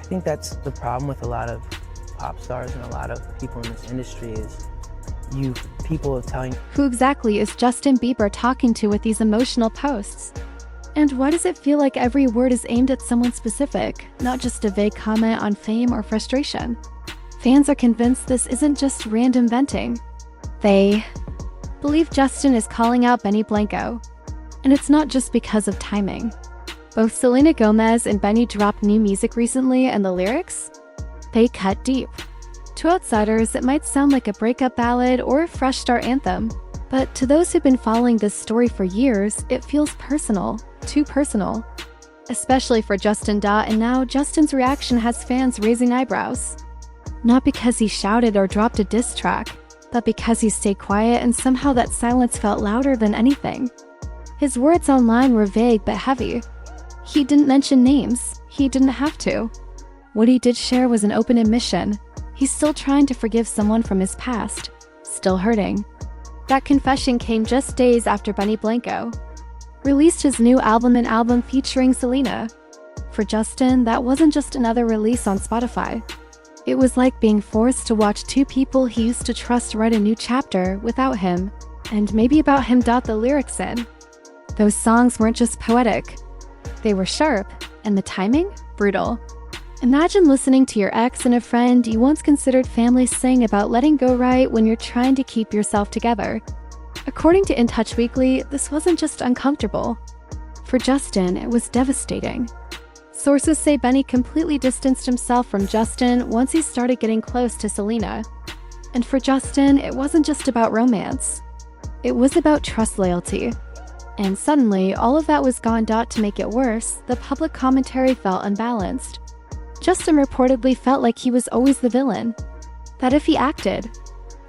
think that's the problem with a lot of pop stars and a lot of people in this industry is people are telling. Who exactly is Justin Bieber talking to with these emotional posts? And why does it feel like every word is aimed at someone specific, not just a vague comment on fame or frustration? Fans are convinced this isn't just random venting. They believe Justin is calling out Benny Blanco. And it's not just because of timing. Both Selena Gomez and Benny dropped new music recently, and the lyrics? They cut deep. To outsiders, it might sound like a breakup ballad or a fresh start anthem. But to those who've been following this story for years, it feels personal. Too personal. Especially for Justin. And now Justin's reaction has fans raising eyebrows. Not because he shouted or dropped a diss track, but because he stayed quiet, and somehow that silence felt louder than anything. His words online were vague but heavy. He didn't mention names. He didn't have to. What he did share was an open admission. He's still trying to forgive someone from his past. Still hurting. That confession came just days after Benny Blanco released his new album featuring Selena. For Justin, that wasn't just another release on Spotify. It was like being forced to watch two people he used to trust write a new chapter without him, and maybe about him. The lyrics in those songs weren't just poetic. They were sharp, and the timing? Brutal. Imagine listening to your ex and a friend you once considered family sing about letting go right when you're trying to keep yourself together. According to In Touch Weekly, this wasn't just uncomfortable. For Justin, it was devastating. Sources say Benny completely distanced himself from Justin once he started getting close to Selena. And for Justin, it wasn't just about romance. It was about trust, loyalty. And suddenly, all of that was gone. To make it worse, the public commentary felt unbalanced. Justin reportedly felt like he was always the villain. That if he acted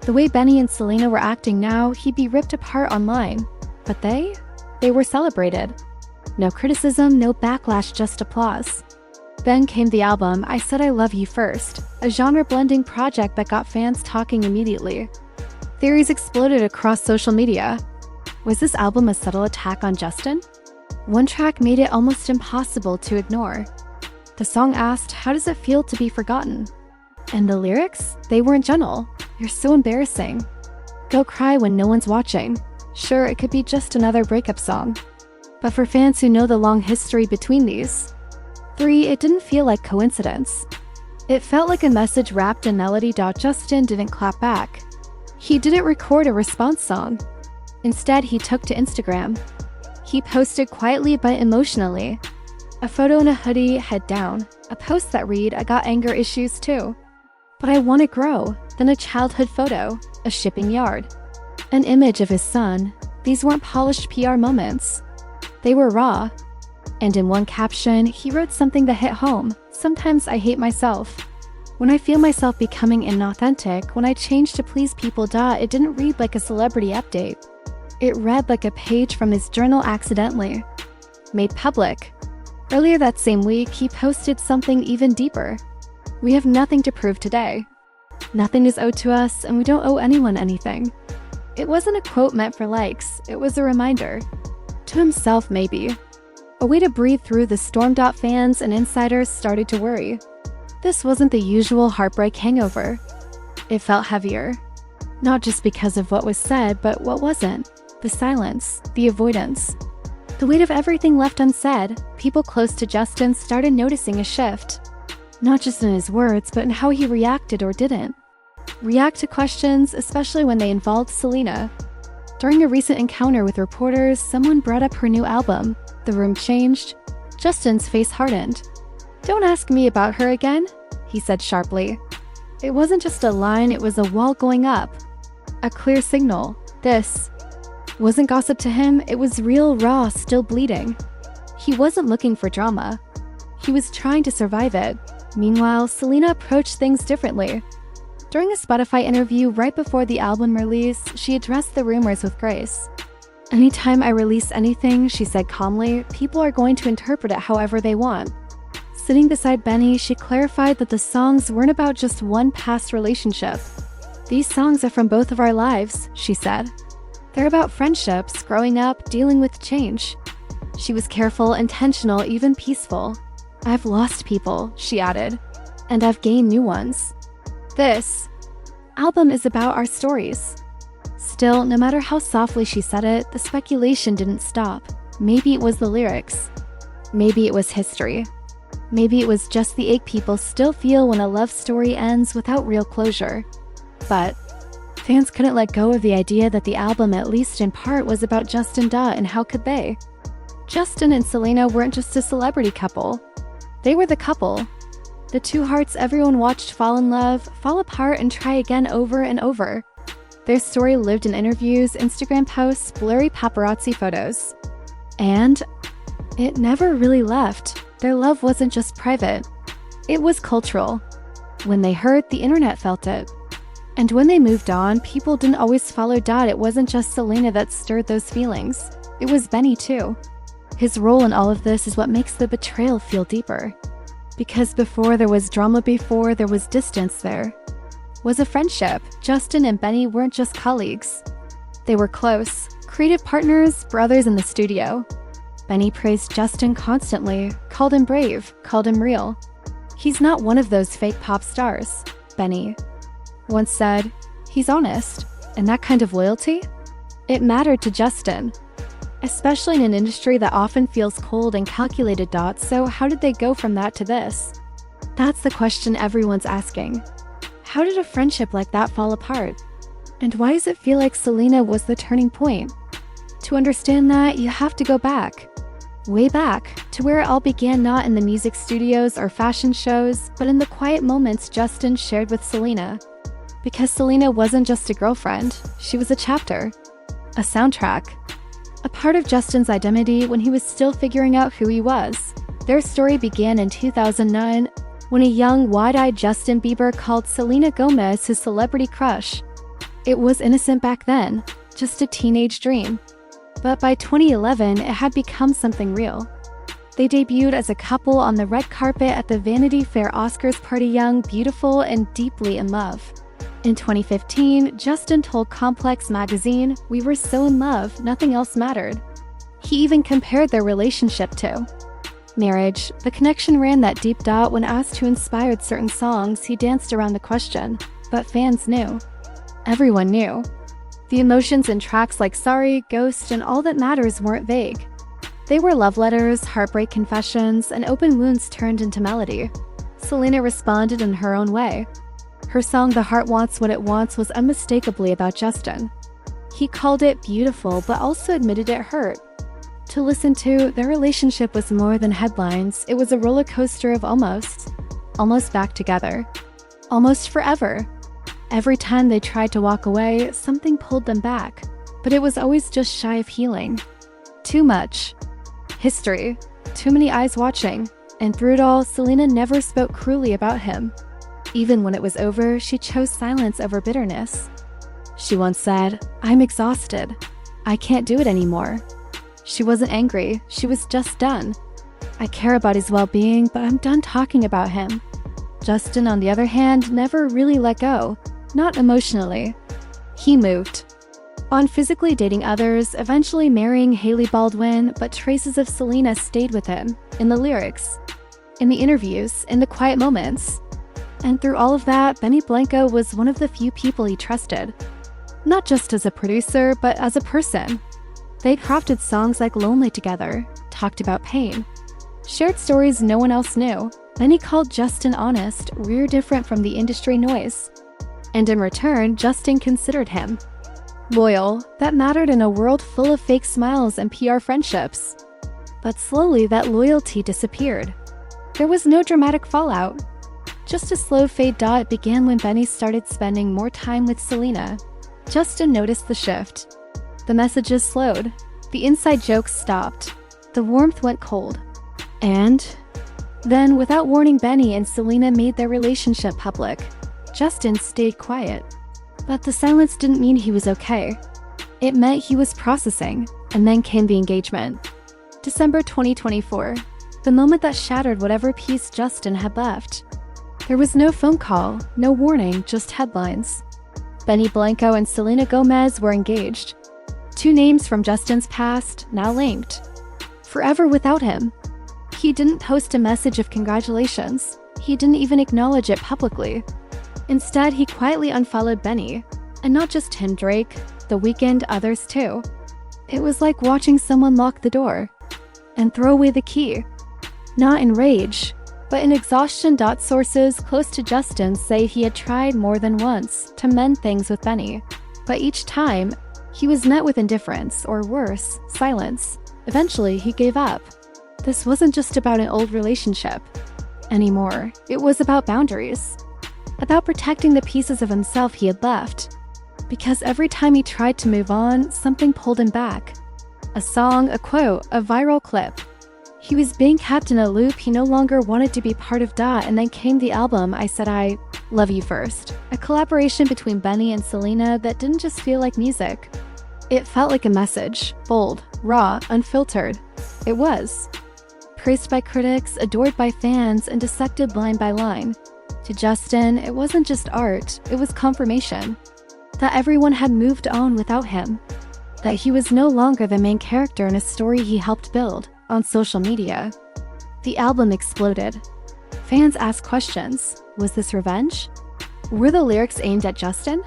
the way Benny and Selena were acting now, he'd be ripped apart online. But they were celebrated. No criticism, no backlash, just applause. Then came the album I Said I Love You First, a genre-blending project that got fans talking immediately. Theories exploded across social media. Was this album a subtle attack on Justin? One track made it almost impossible to ignore. The song asked, "How does it feel to be forgotten?" And the lyrics? They weren't gentle. "You're so embarrassing. Go cry when no one's watching." Sure, it could be just another breakup song. But for fans who know the long history between these three, it didn't feel like coincidence. It felt like a message wrapped in melody. Justin didn't clap back. He didn't record a response song. Instead, he took to Instagram. He posted quietly but emotionally. A photo in a hoodie, head down. A post that read, "I got anger issues too, but I want to grow." Then a childhood photo, a shipping yard. An image of his son. These weren't polished PR moments. They were raw. And in one caption, he wrote something that hit home. "Sometimes I hate myself. When I feel myself becoming inauthentic, when I change to please people." It didn't read like a celebrity update. It read like a page from his journal accidentally made public. Earlier that same week, he posted something even deeper. "We have nothing to prove today. Nothing is owed to us, and we don't owe anyone anything." It wasn't a quote meant for likes. It was a reminder. To himself, maybe. A way to breathe through the storm. Fans and insiders started to worry. This wasn't the usual heartbreak hangover. It felt heavier. Not just because of what was said, but what wasn't. The silence, the avoidance. The weight of everything left unsaid. People close to Justin started noticing a shift. Not just in his words, but in how he reacted or didn't react to questions, especially when they involved Selena. During a recent encounter with reporters, someone brought up her new album. The room changed. Justin's face hardened. "Don't ask me about her again," he said sharply. It wasn't just a line, it was a wall going up. A clear signal. This wasn't gossip to him, it was real, raw, still bleeding. He wasn't looking for drama. He was trying to survive it. Meanwhile, Selena approached things differently. During a Spotify interview right before the album release, she addressed the rumors with grace. "Anytime I release anything," she said calmly, "people are going to interpret it however they want." Sitting beside Benny, she clarified that the songs weren't about just one past relationship. "These songs are from both of our lives," she said. "They're about friendships, growing up, dealing with change." She was careful, intentional, even peaceful. I've lost people, she added, and I've gained new ones. This album is about our stories. Still, no matter how softly she said it, the speculation didn't stop. Maybe it was the lyrics. Maybe it was history. Maybe it was just the ache people still feel when a love story ends without real closure. But fans couldn't let go of the idea that the album, at least in part, was about Justin and how could they? Justin and Selena weren't just a celebrity couple. They were the couple. The two hearts everyone watched fall in love, fall apart, and try again over and over. Their story lived in interviews, Instagram posts, blurry paparazzi photos. And it never really left. Their love wasn't just private. It was cultural. When they hurt, the internet felt it. And when they moved on, people didn't always follow. It wasn't just Selena that stirred those feelings. It was Benny too. His role in all of this is what makes the betrayal feel deeper. Because before there was drama, before there was distance, there was a friendship. Justin and Benny weren't just colleagues. They were close, creative partners, brothers in the studio. Benny praised Justin constantly, called him brave, called him real. He's not one of those fake pop stars, Benny once said. He's honest, and that kind of loyalty? It mattered to Justin, especially in an industry that often feels cold and calculated. So how did they go from that to this? That's the question everyone's asking. How did a friendship like that fall apart? And why does it feel like Selena was the turning point? To understand that, you have to go back. Way back, to where it all began, not in the music studios or fashion shows, but in the quiet moments Justin shared with Selena. Because Selena wasn't just a girlfriend, she was a chapter, a soundtrack, a part of Justin's identity when he was still figuring out who he was. Their story began in 2009, when a young, wide-eyed Justin Bieber called Selena Gomez his celebrity crush. It was innocent back then, just a teenage dream. But by 2011, it had become something real. They debuted as a couple on the red carpet at the Vanity Fair Oscars party, young, beautiful, and deeply in love. In 2015, Justin told Complex magazine, "We were so in love, nothing else mattered." He even compared their relationship to marriage. The connection ran that deep. When asked who inspired certain songs, he danced around the question. But fans knew. Everyone knew. The emotions in tracks like Sorry, Ghost, and All That Matters weren't vague. They were love letters, heartbreak confessions, and open wounds turned into melody. Selena responded in her own way. Her song The Heart Wants What It Wants was unmistakably about Justin. He called it beautiful, but also admitted it hurt. To listen to, their relationship was more than headlines. It was a roller coaster of almost back together. Almost forever. Every time they tried to walk away, something pulled them back. But it was always just shy of healing. Too much. History. Too many eyes watching. And through it all, Selena never spoke cruelly about him. Even when it was over, she chose silence over bitterness. She once said, "I'm exhausted. I can't do it anymore." She wasn't angry, she was just done. "I care about his well-being, but I'm done talking about him." Justin, on the other hand, never really let go. Not emotionally. He moved on, physically dating others, eventually marrying Hailey Baldwin, but traces of Selena stayed with him, in the lyrics, in the interviews, in the quiet moments. And through all of that, Benny Blanco was one of the few people he trusted. Not just as a producer, but as a person. They crafted songs like Lonely together, talked about pain, shared stories no one else knew. Benny called Justin honest, rear different from the industry noise. And in return, Justin considered him loyal. That mattered in a world full of fake smiles and PR friendships. But slowly, that loyalty disappeared. There was no dramatic fallout. Just a slow fade. It began when Benny started spending more time with Selena. Justin noticed the shift. The messages slowed. The inside jokes stopped. The warmth went cold. And then, without warning, Benny and Selena made their relationship public. Justin stayed quiet. But the silence didn't mean he was okay. It meant he was processing. And then came the engagement. December 2024. The moment that shattered whatever peace Justin had left. There was no phone call, no warning, just headlines. Benny Blanco and Selena Gomez were engaged. Two names from Justin's past, now linked. Forever without him. He didn't post a message of congratulations. He didn't even acknowledge it publicly. Instead, he quietly unfollowed Benny. And not just him, Drake, The Weeknd, others too. It was like watching someone lock the door and throw away the key. Not in rage, but in exhaustion. Sources close to Justin say he had tried more than once to mend things with Benny, but each time, he was met with indifference, or worse, silence. Eventually, he gave up. This wasn't just about an old relationship anymore. It was about boundaries, about protecting the pieces of himself he had left. Because every time he tried to move on, something pulled him back. A song, a quote, a viral clip. He was being kept in a loop. He no longer wanted to be part of and then came the album I Said I Love You First. A collaboration between Benny and Selena that didn't just feel like music. It felt like a message. Bold, raw, unfiltered. It was. Praised by critics, adored by fans, and dissected line by line. To Justin, it wasn't just art, it was confirmation. That everyone had moved on without him. That he was no longer the main character in a story he helped build. On social media, the album exploded. Fans asked questions. Was this revenge? Were the lyrics aimed at Justin?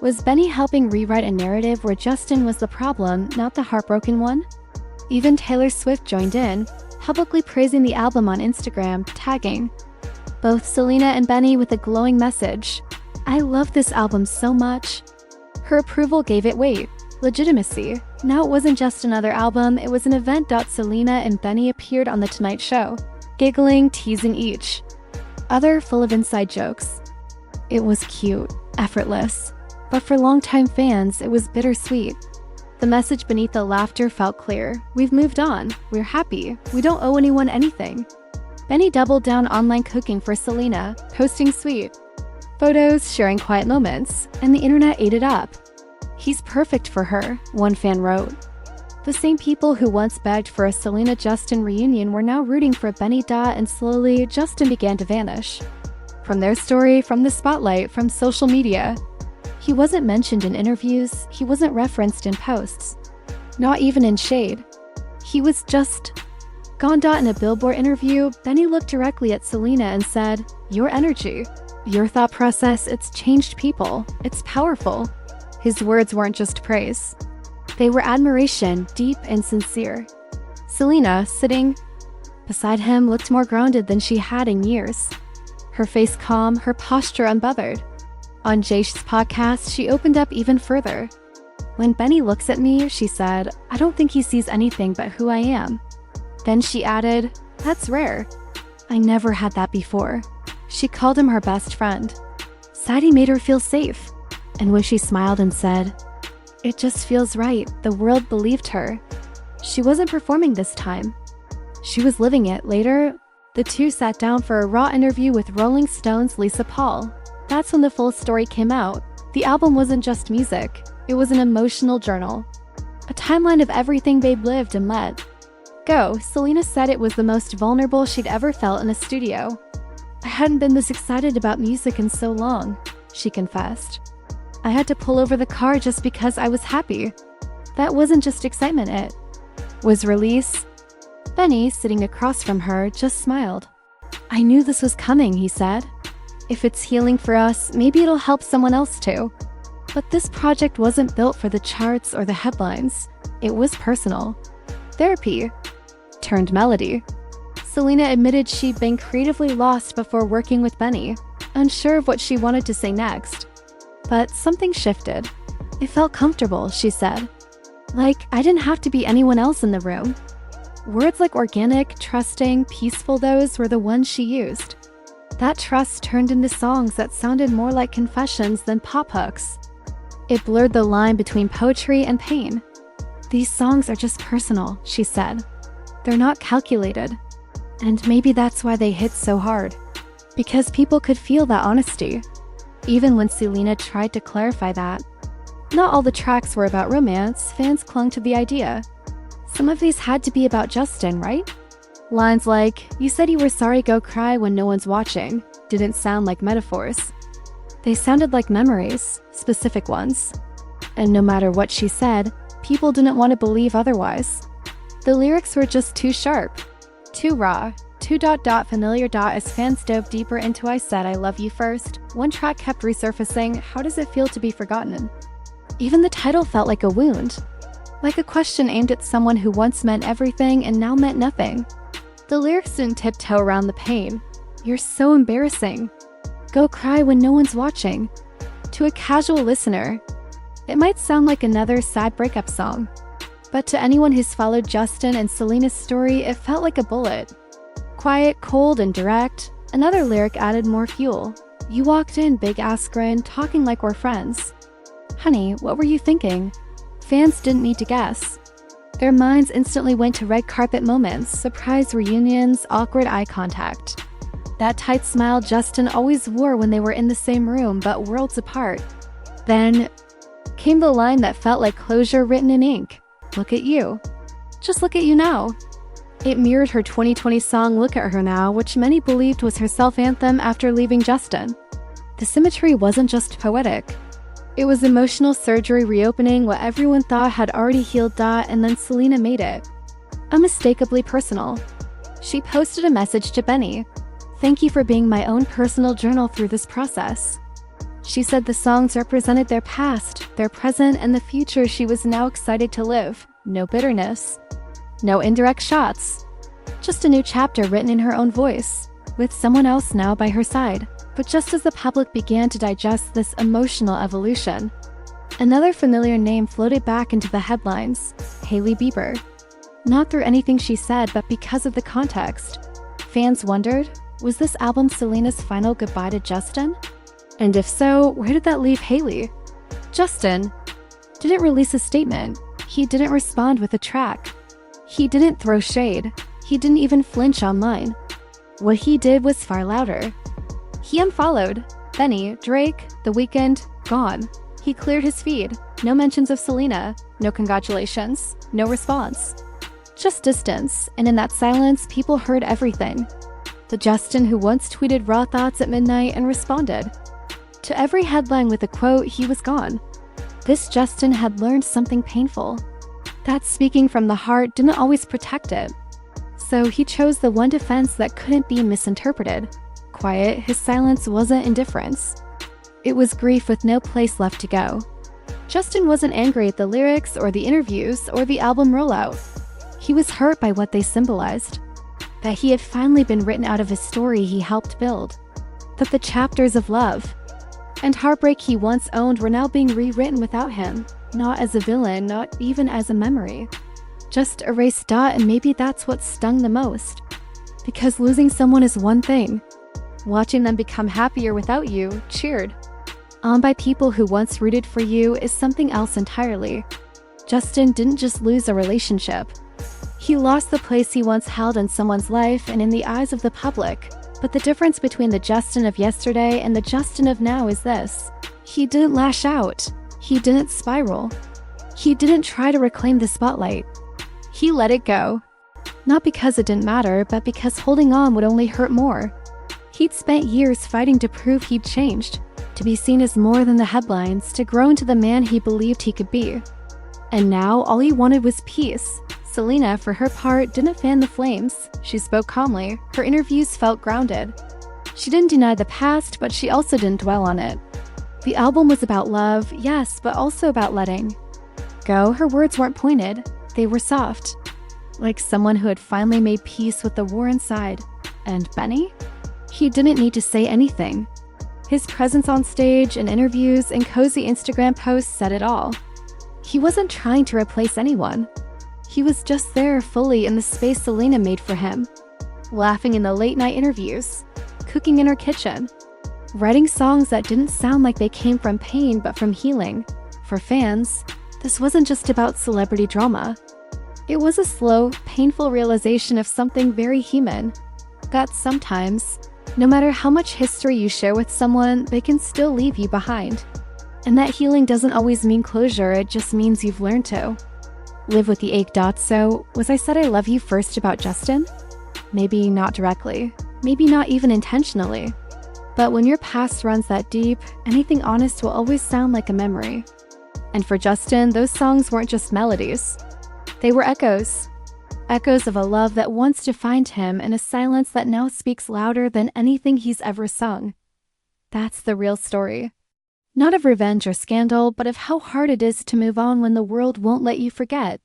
Was Benny helping rewrite a narrative where Justin was the problem, not the heartbroken one? Even Taylor Swift joined in, publicly praising the album on Instagram, tagging both Selena and Benny with a glowing message. I love this album so much. Her approval gave it weight, legitimacy. Now it wasn't just another album, it was an event. Selena and Benny appeared on The Tonight Show, giggling, teasing each other, full of inside jokes. It was cute, effortless, but for longtime fans, it was bittersweet. The message beneath the laughter felt clear. We've moved on, we're happy, we don't owe anyone anything. Benny doubled down online cooking for Selena, posting sweet photos, sharing quiet moments, and the internet ate it up. He's perfect for her, one fan wrote. The same people who once begged for a Selena-Justin reunion were now rooting for Benny. And slowly, Justin began to vanish. From their story, from the spotlight, from social media. He wasn't mentioned in interviews, he wasn't referenced in posts. Not even in shade. He was just gone. In a Billboard interview, Benny looked directly at Selena and said, "Your energy, your thought process, it's changed people. It's powerful." His words weren't just praise. They were admiration, deep and sincere. Selena, sitting beside him, looked more grounded than she had in years. Her face calm, her posture unbothered. On Jay's podcast, she opened up even further. "When Benny looks at me," she said, "I don't think he sees anything but who I am." Then she added, "That's rare. I never had that before." She called him her best friend. Sadie made her feel safe. And when she smiled and said, "It just feels right," the world believed her. She wasn't performing this time. She was living it. Later, the two sat down for a raw interview with Rolling Stone's Lisa Paul. That's when the full story came out. The album wasn't just music. It was an emotional journal. A timeline of everything they'd lived and let go. Selena said it was the most vulnerable she'd ever felt in a studio. "I hadn't been this excited about music in so long," she confessed. "I had to pull over the car just because I was happy." That wasn't just excitement, it was release. Benny, sitting across from her, just smiled. "I knew this was coming," he said. "If it's healing for us, maybe it'll help someone else too." But this project wasn't built for the charts or the headlines. It was personal. Therapy turned melody. Selena admitted she'd been creatively lost before working with Benny, unsure of what she wanted to say next. But something shifted. "It felt comfortable," she said. "Like I didn't have to be anyone else in the room." Words like organic, trusting, peaceful, those were the ones she used. That trust turned into songs that sounded more like confessions than pop hooks. It blurred the line between poetry and pain. "These songs are just personal," she said. "They're not calculated." And maybe that's why they hit so hard. Because people could feel that honesty. Even when Selena tried to clarify that. Not all the tracks were about romance, fans clung to the idea. Some of these had to be about Justin, right? Lines like, "You said you were sorry, go cry when no one's watching," didn't sound like metaphors. They sounded like memories, specific ones. And no matter what she said, people didn't want to believe otherwise. The lyrics were just too sharp, Too raw. Familiar. As fans dove deeper into I Said I Love You First, one track kept resurfacing. How does it feel to be forgotten? Even the title felt like a wound. Like a question aimed at someone who once meant everything and now meant nothing. The lyrics didn't tiptoe around the pain. You're so embarrassing. Go cry when no one's watching. To a casual listener, it might sound like another sad breakup song. But to anyone who's followed Justin and Selena's story, it felt like a bullet. Quiet, cold, and direct. Another lyric added more fuel. You walked in, big ass grin, talking like we're friends. Honey, what were you thinking? Fans didn't need to guess. Their minds instantly went to red carpet moments, surprise reunions, awkward eye contact. That tight smile Justin always wore when they were in the same room but worlds apart. Then came the line that felt like closure written in ink. Look at you. Just look at you now. It mirrored her 2020 song Look at Her Now, which many believed was her self-anthem after leaving Justin. The symmetry wasn't just poetic. It was emotional surgery reopening what everyone thought had already healed, and then Selena made it unmistakably personal. She posted a message to Benny. Thank you for being my own personal journal through this process. She said the songs represented their past, their present, and the future she was now excited to live. No bitterness. No indirect shots. Just a new chapter written in her own voice, with someone else now by her side. But just as the public began to digest this emotional evolution, another familiar name floated back into the headlines, Hailey Bieber. Not through anything she said, but because of the context. Fans wondered, was this album Selena's final goodbye to Justin? And if so, where did that leave Hailey? Justin didn't release a statement. He didn't respond with a track. He didn't throw shade. He didn't even flinch online. What he did was far louder. He unfollowed Benny, Drake, The Weeknd, gone. He cleared his feed. No mentions of Selena. No congratulations. No response. Just distance, and in that silence, people heard everything. The Justin who once tweeted raw thoughts at midnight and responded. To every headline with a quote, he was gone. This Justin had learned something painful. That speaking from the heart didn't always protect it. So he chose the one defense that couldn't be misinterpreted. Quiet, his silence wasn't indifference. It was grief with no place left to go. Justin wasn't angry at the lyrics or the interviews or the album rollout. He was hurt by what they symbolized. That he had finally been written out of his story he helped build. That the chapters of love and heartbreak he once owned were now being rewritten without him. Not as a villain, not even as a memory. Just erased, and maybe that's what stung the most. Because losing someone is one thing. Watching them become happier without you, cheered on by people who once rooted for you, is something else entirely. Justin didn't just lose a relationship. He lost the place he once held in someone's life and in the eyes of the public. But the difference between the Justin of yesterday and the Justin of now is this. He didn't lash out. He didn't spiral. He didn't try to reclaim the spotlight. He let it go. Not because it didn't matter, but because holding on would only hurt more. He'd spent years fighting to prove he'd changed, to be seen as more than the headlines, to grow into the man he believed he could be. And now, all he wanted was peace. Selena, for her part, didn't fan the flames. She spoke calmly. Her interviews felt grounded. She didn't deny the past, but she also didn't dwell on it. The album was about love, yes, but also about letting go. Her words weren't pointed. They were soft. Like someone who had finally made peace with the war inside. And Benny? He didn't need to say anything. His presence on stage, in interviews, and cozy Instagram posts said it all. He wasn't trying to replace anyone. He was just there fully in the space Selena made for him. Laughing in the late-night interviews. Cooking in her kitchen. Writing songs that didn't sound like they came from pain but from healing. For fans, this wasn't just about celebrity drama. It was a slow, painful realization of something very human. That sometimes, no matter how much history you share with someone, they can still leave you behind. And that healing doesn't always mean closure, it just means you've learned to live with the ache. So, was I Said I Love You First about Justin? Maybe not directly. Maybe not even intentionally. But when your past runs that deep, anything honest will always sound like a memory. And for Justin, those songs weren't just melodies. They were echoes. Echoes of a love that once defined him and a silence that now speaks louder than anything he's ever sung. That's the real story. Not of revenge or scandal, but of how hard it is to move on when the world won't let you forget.